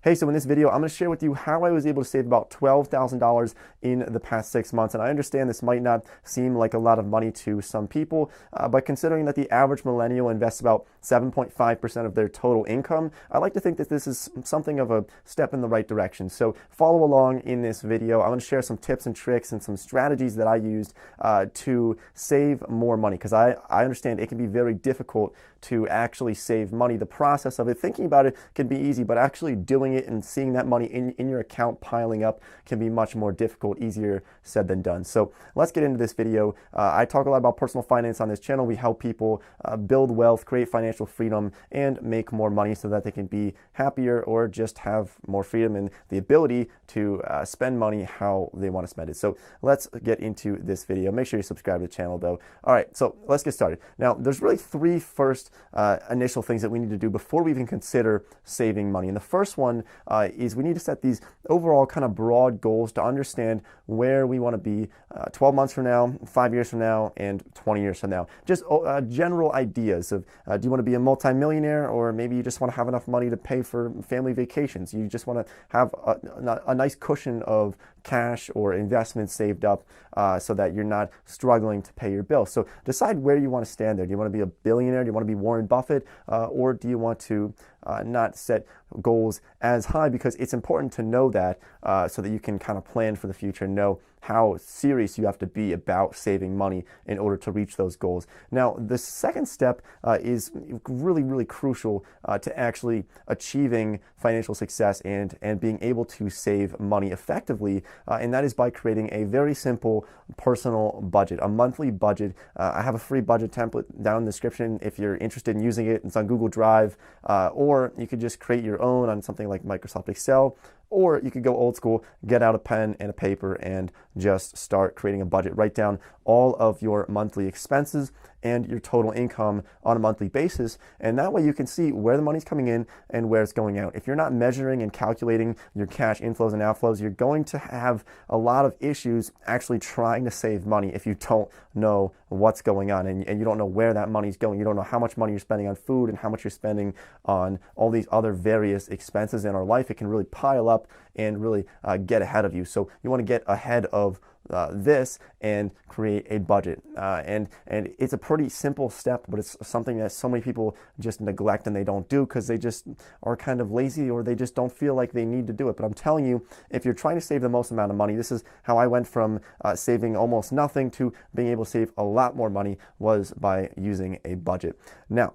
Hey, so in this video, I'm going to share with you how I was able to save about $12,000 in the past 6 months. And I understand this might not seem like a lot of money to some people, but considering that the average millennial invests about 7.5% of their total income, I like to think that this is something of a step in the right direction. So follow along in this video. I'm going to share some tips and tricks and some strategies that I used to save more money, because I understand it can be very difficult to actually save money. The process of it, thinking about it can be easy, but actually doing it and seeing that money in your account piling up can be much more difficult, easier said than done. So let's get into this video. I talk a lot about personal finance on this channel. We help people build wealth, create financial freedom, and make more money so that they can be happier or just have more freedom and the ability to spend money how they want to spend it. So let's get into this video. Make sure you subscribe to the channel though. All right, so let's get started. Now, there's really three first initial things that we need to do before we even consider saving money. And the first one is we need to set these overall kind of broad goals to understand where we want to be 12 months from now, 5 years from now, and 20 years from now. Just general ideas of do you want to be a multimillionaire, or maybe you just want to have enough money to pay for family vacations. You just want to have a nice cushion of cash or investments saved up so that you're not struggling to pay your bills. So decide where you want to stand there. Do you want to be a billionaire? Do you want to be Warren Buffett? Or do you want to not set goals as high? Because it's important to know that so that you can kind of plan for the future and know how serious you have to be about saving money in order to reach those goals. Now, the second step is really, really crucial to actually achieving financial success and being able to save money effectively, and that is by creating a very simple personal budget, a monthly budget. I have a free budget template down in the description if you're interested in using it. It's on Google Drive, or you could just create your own on something like Microsoft Excel. Or you could go old school, get out a pen and a paper and just start creating a budget. Write down all of your monthly expenses and your total income on a monthly basis. And that way you can see where the money's coming in and where it's going out. If you're not measuring and calculating your cash inflows and outflows, you're going to have a lot of issues actually trying to save money if you don't know what's going on and you don't know where that money's going. You don't know how much money you're spending on food and how much you're spending on all these other various expenses in our life. It can really pile up and really get ahead of you. So you want to get ahead of this and create a budget. And it's a pretty simple step, but it's something that so many people just neglect and they don't do because they just are kind of lazy or they just don't feel like they need to do it. But I'm telling you, if you're trying to save the most amount of money, this is how I went from saving almost nothing to being able to save a lot more money, was by using a budget. Now,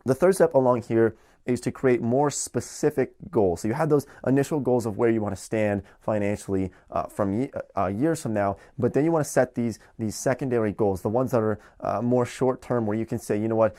the third step along here is to create more specific goals. So you had those initial goals of where you want to stand financially from years from now, but then you want to set these secondary goals, the ones that are more short term, where you can say, you know what,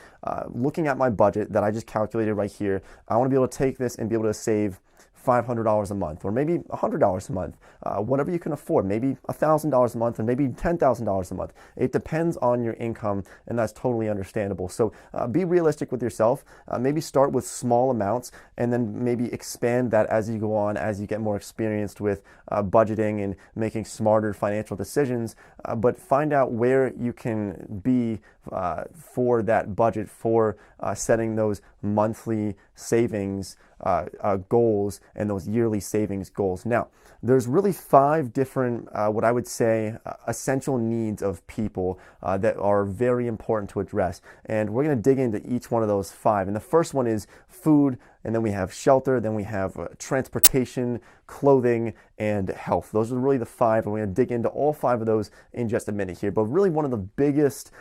looking at my budget that I just calculated right here, I want to be able to take this and be able to save $500 a month, or maybe $100 a month, whatever you can afford, maybe $1,000 a month, and maybe $10,000 a month. It depends on your income, and that's totally understandable. So be realistic with yourself. Maybe start with small amounts, and then maybe expand that as you go on, as you get more experienced with budgeting and making smarter financial decisions. But find out where you can be for that budget, for setting those monthly savings goals and those yearly savings goals. Now, there's really 5 different, what I would say, essential needs of people that are very important to address. And we're going to dig into each one of those 5. And the first one is food, and then we have shelter, then we have transportation, clothing, and health. Those are really the 5, and we're going to dig into all 5 of those in just a minute here. But really one of the biggest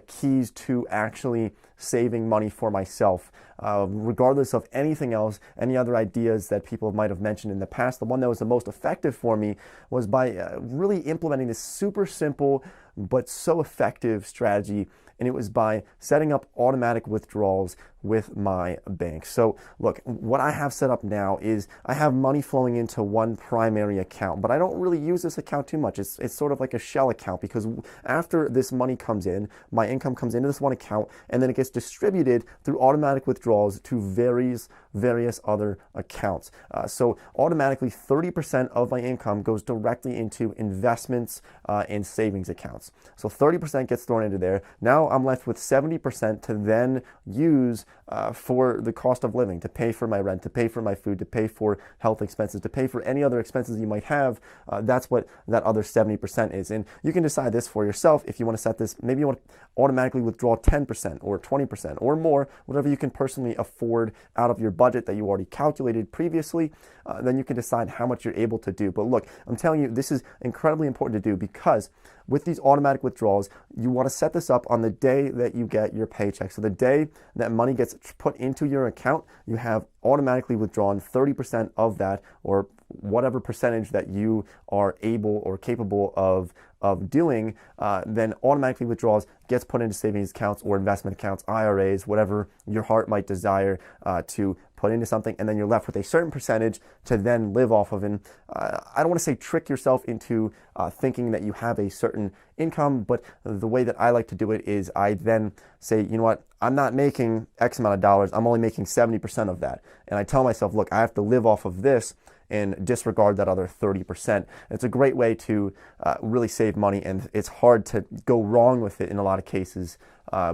keys to actually saving money for myself, regardless of anything else, any other ideas that people might have mentioned in the past, the one that was the most effective for me was by really implementing this super simple but so effective strategy, and it was by setting up automatic withdrawals with my bank. So look, what I have set up now is I have money flowing into one primary account, but I don't really use this account too much. It's sort of like a shell account, because after this money comes in, my income comes into this one account, and then it gets distributed through automatic withdrawals to various various other accounts. So automatically 30% of my income goes directly into investments and savings accounts. So 30% gets thrown into there. Now I'm left with 70% to then use for the cost of living, to pay for my rent, to pay for my food, to pay for health expenses, to pay for any other expenses you might have. That's what that other 70% is. And you can decide this for yourself if you want to set this. Maybe you want to automatically withdraw 10% or 20% or more, whatever you can personally afford out of your budget that you already calculated previously. Then you can decide how much you're able to do. But look, I'm telling you, this is incredibly important to do, because with these automatic withdrawals, you want to set this up on the day that you get your paycheck. So the day that money gets put into your account, you have automatically withdrawn 30% of that, or whatever percentage that you are able or capable of doing, then automatically withdraws, gets put into savings accounts or investment accounts, IRAs, whatever your heart might desire to put into something, and then you're left with a certain percentage to then live off of. And I don't want to say trick yourself into thinking that you have a certain income, but the way that I like to do it is I then say, you know what, I'm not making X amount of dollars, I'm only making 70% of that. And I tell myself, look, I have to live off of this and disregard that other 30%. It's a great way to really save money, and it's hard to go wrong with it in a lot of cases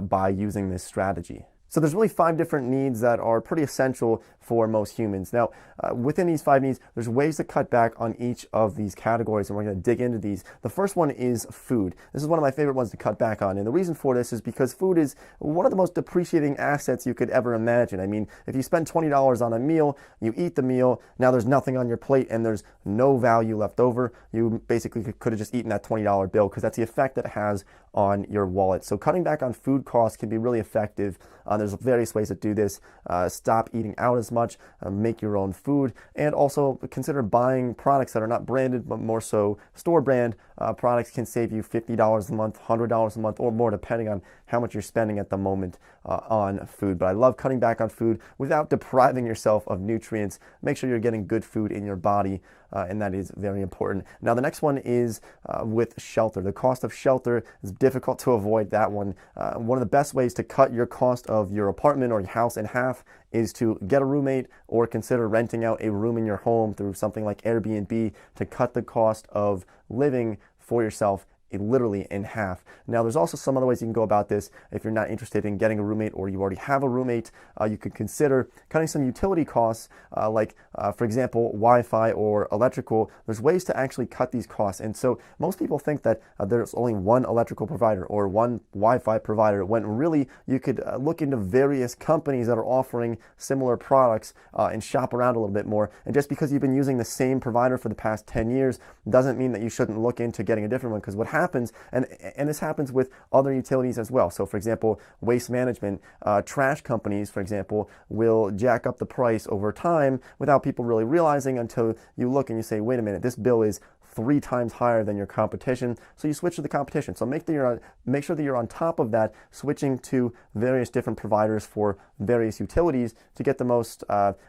by using this strategy. So there's really 5 different needs that are pretty essential for most humans. Now, within these 5 needs, there's ways to cut back on each of these categories, and we're going to dig into these. The first one is food. This is one of my favorite ones to cut back on, and the reason for this is because food is one of the most depreciating assets you could ever imagine. I mean, if you spend $20 on a meal, you eat the meal, now there's nothing on your plate and there's no value left over. You basically could have just eaten that $20 bill, because that's the effect that it has on your wallet. So cutting back on food costs can be really effective. There's various ways to do this. Stop eating out as much, make your own food, and also consider buying products that are not branded but more so store brand. Products can save you $50 a month, $100 a month, or more, depending on how much you're spending at the moment on food. But I love cutting back on food without depriving yourself of nutrients. Make sure you're getting good food in your body, and that is very important. Now, the next one is with shelter. The cost of shelter is difficult to avoid that one. One of the best ways to cut your cost of your apartment or your house in half is to get a roommate, or consider renting out a room in your home through something like Airbnb to cut the cost of living for yourself literally in half. Now, there's also some other ways you can go about this. If you're not interested in getting a roommate, or you already have a roommate, you could consider cutting some utility costs, for example, Wi-Fi or electrical. There's ways to actually cut these costs. And so most people think that there's only one electrical provider or one Wi-Fi provider, when really you could look into various companies that are offering similar products and shop around a little bit more. And just because you've been using the same provider for the past 10 years doesn't mean that you shouldn't look into getting a different one, because what happens, and this happens with other utilities as well. So for example, waste management, trash companies, for example, will jack up the price over time without people really realizing, until you look and you say, wait a minute, this bill is 3 times higher than your competition. So you switch to the competition. So make sure that you're on top of that, switching to various different providers for various utilities to get the most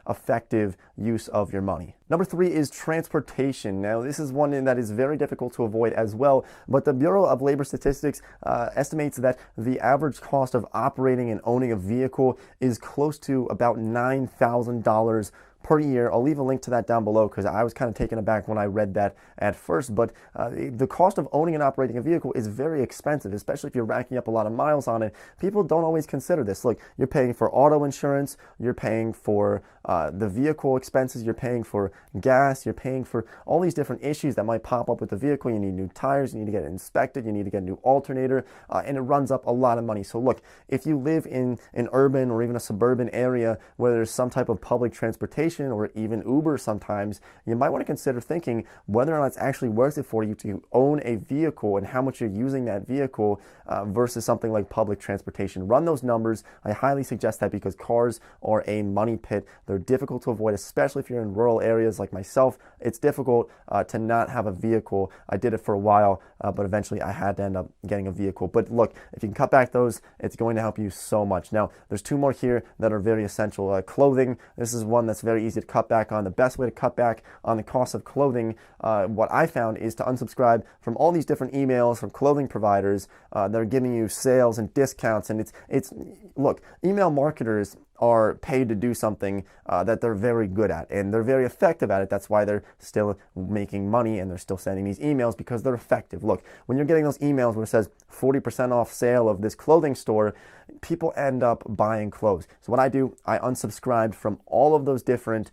effective use of your money. Number 3 is transportation. Now, this is one that is very difficult to avoid as well, but the Bureau of Labor Statistics estimates that the average cost of operating and owning a vehicle is close to about $9,000 per year. I'll leave a link to that down below, because I was kind of taken aback when I read that at first. But the cost of owning and operating a vehicle is very expensive, especially if you're racking up a lot of miles on it. People don't always consider this. Look, you're paying for auto insurance, you're paying for the vehicle expenses, you're paying for gas, you're paying for all these different issues that might pop up with the vehicle. You need new tires, you need to get it inspected, you need to get a new alternator, and it runs up a lot of money. So look, if you live in an urban or even a suburban area where there's some type of public transportation, or even Uber sometimes, you might want to consider thinking whether or not it's actually worth it for you to own a vehicle and how much you're using that vehicle versus something like public transportation. Run those numbers. I highly suggest that, because cars are a money pit. They're difficult to avoid, especially if you're in rural areas like myself. It's difficult to not have a vehicle. I did it for a while, but eventually I had to end up getting a vehicle. But look, if you can cut back those, it's going to help you so much. Now, there's 2 more here that are very essential. Clothing. This is one that's very easy to cut back on. The best way to cut back on the cost of clothing, what I found, is to unsubscribe from all these different emails from clothing providers that are giving you sales and discounts. And it's look, email marketers are paid to do something that they're very good at, and they're very effective at it. That's why they're still making money and they're still sending these emails, because they're effective. Look, when you're getting those emails where it says 40% off sale of this clothing store, people end up buying clothes. So what I do, I unsubscribed from all of those different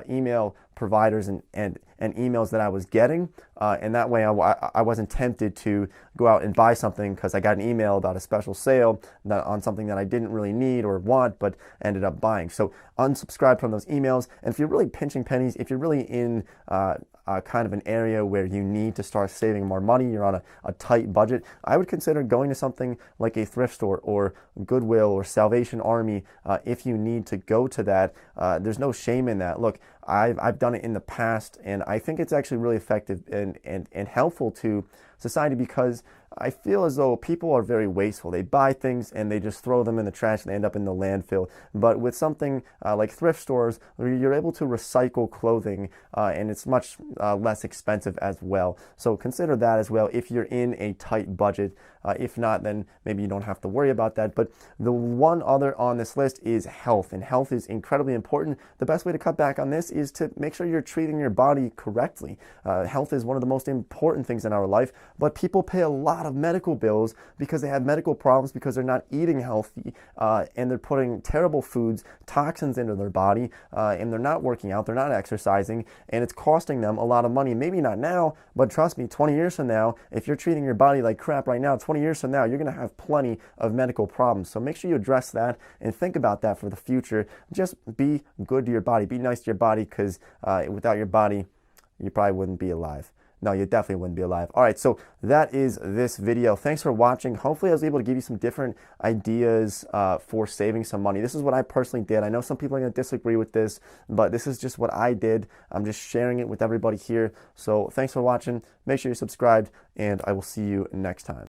email providers and emails that I was getting, and that way I wasn't tempted to go out and buy something because I got an email about a special sale on something that I didn't really need or want, but ended up buying. So unsubscribe from those emails. And if you're really pinching pennies, if you're really in kind of an area where you need to start saving more money, you're on a tight budget, I would consider going to something like a thrift store or Goodwill or Salvation Army if you need to go to that. There's no shame in that. Look, I've done it in the past, and I think it's actually really effective and helpful to society, because I feel as though people are very wasteful. They buy things and they just throw them in the trash and they end up in the landfill. But with something like thrift stores, you're able to recycle clothing and it's much less expensive as well. So consider that as well if you're in a tight budget. If not, then maybe you don't have to worry about that. But the one other on this list is health, and health is incredibly important. The best way to cut back on this is to make sure you're treating your body correctly. Health is one of the most important things in our life, but people pay a lot of medical bills because they have medical problems because they're not eating healthy, and they're putting terrible foods, toxins into their body, and they're not working out, they're not exercising, and it's costing them a lot of money. Maybe not now, but trust me, 20 years from now, if you're treating your body like crap right now, 20 years from now, you're going to have plenty of medical problems. So make sure you address that and think about that for the future. Just be good to your body. Be nice to your body, because without your body, you probably wouldn't be alive. No, you definitely wouldn't be alive. All right, so that is this video. Thanks for watching. Hopefully I was able to give you some different ideas for saving some money. This is what I personally did. I know some people are going to disagree with this, but this is just what I did. I'm just sharing it with everybody here. So thanks for watching. Make sure you're subscribed, and I will see you next time.